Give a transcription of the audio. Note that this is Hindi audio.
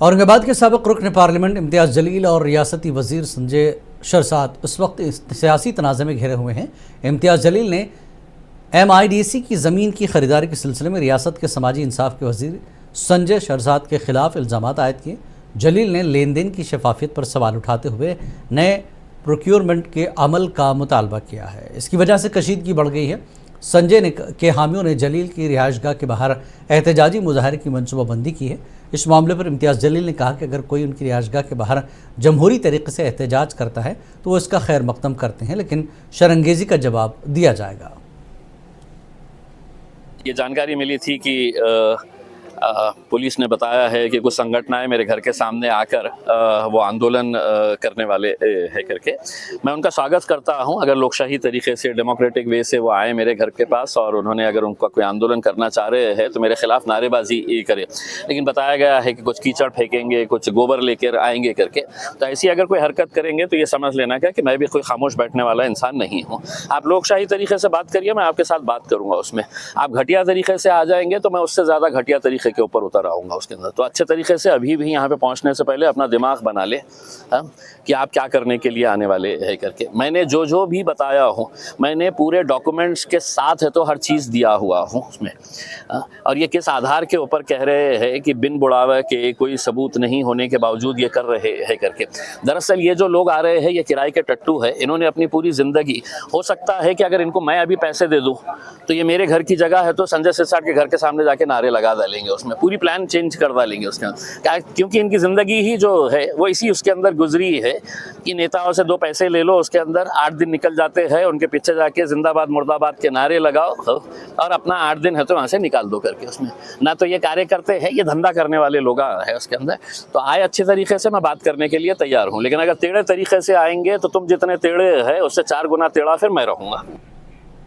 औरंगाबाद के साबिक रुकन पार्लियामेंट इम्तियाज़ जलील और रियासती वजीर संजय शहरसाद इस वक्त सियासी तनाज़े में घिरे हुए हैं। इम्तियाज़ जलील ने MIDC की ज़मीन की खरीदारी के सिलसिले में रियासत के समाजी इंसाफ के वजीर संजय शहरसाद के खिलाफ इल्ज़ामात आयद किए। जलील ने लेन देन की शफाफियत पर सवाल उठाते हुए नए प्रोक्योरमेंट के अमल का मुतालबा किया है। इसकी वजह से कशीदगी बढ़ गई है। संजय के हामियों ने जलील की रिहाइशगाह के बाहर एहतजाजी मुजाहरे की मनसूबाबंदी की है। इस मामले पर इम्तियाज़ जलील ने कहा कि अगर कोई उनकी रिहाइशगाह के बाहर जमहूरी तरीके से एहतजाज करता है तो वो इसका खैर मकदम करते हैं, लेकिन शरंगेज़ी का जवाब दिया जाएगा। ये जानकारी मिली थी कि पुलिस ने बताया है कि कुछ संगठनाएं मेरे घर के सामने आकर वो आंदोलन करने वाले है करके। मैं उनका स्वागत करता हूं। अगर लोकशाही तरीके से डेमोक्रेटिक वे से वो आए मेरे घर के पास और उन्होंने अगर उनका कोई आंदोलन करना चाह रहे हैं तो मेरे खिलाफ नारेबाजी करे, लेकिन बताया गया है कि कुछ कीचड़ फेंकेंगे, कुछ गोबर लेकर आएंगे करके। तो ऐसी अगर कोई हरकत करेंगे तो ये समझ लेना क्या कि मैं भी कोई खामोश बैठने वाला इंसान नहीं हूँ। आप लोकशाही तरीके से बात करिए, मैं आपके साथ बात करूँगा उसमें। आप घटिया तरीके से आ जाएंगे तो मैं उससे ज़्यादा घटिया तरीके के ऊपर उतर आऊँगा उसके अंदर। तो अच्छे तरीके से अभी भी यहाँ पे पहुँचने से पहले अपना दिमाग बना ले कि आप क्या करने के लिए आने वाले है करके। मैंने जो भी बताया हूँ, मैंने पूरे डॉक्यूमेंट्स के साथ है तो हर चीज़ दिया हुआ हूँ उसमें। और ये किस आधार के ऊपर कह रहे हैं कि बिन बुढ़ावे के कोई सबूत नहीं होने के बावजूद ये कर रहे हैं करके। दरअसल ये जो लोग आ रहे हैं ये किराए के टट्टू है। इन्होंने अपनी पूरी ज़िंदगी, हो सकता है कि अगर इनको मैं अभी पैसे दे दूँ तो ये मेरे घर की जगह है तो संजय सिरसाट के घर के सामने जाके नारे लगा डालेंगे, उसमें पूरी प्लान चेंज कर डालेंगे उसके अंदर। क्योंकि इनकी ज़िंदगी ही जो है वो इसी उसके अंदर गुजरी है कि नेताओं से 2 पैसे ले लो, उसके अंदर 8 दिन निकल जाते हैं, उनके पीछे जाके जिंदाबाद मुर्दाबाद के नारे लगाओ और अपना 8 दिन है तो वहाँ से निकाल दो करके। उसमें ना तो ये कार्य करते हैं, ये धंधा करने वाले लोग है उसके अंदर। तो आए अच्छे तरीके से, मैं बात करने के लिए तैयार हूँ, लेकिन अगर टेढ़े तरीके से आएंगे तो तुम जितने टेढ़े है उससे 4 गुना टेढ़ा फिर मैं रहूँगा।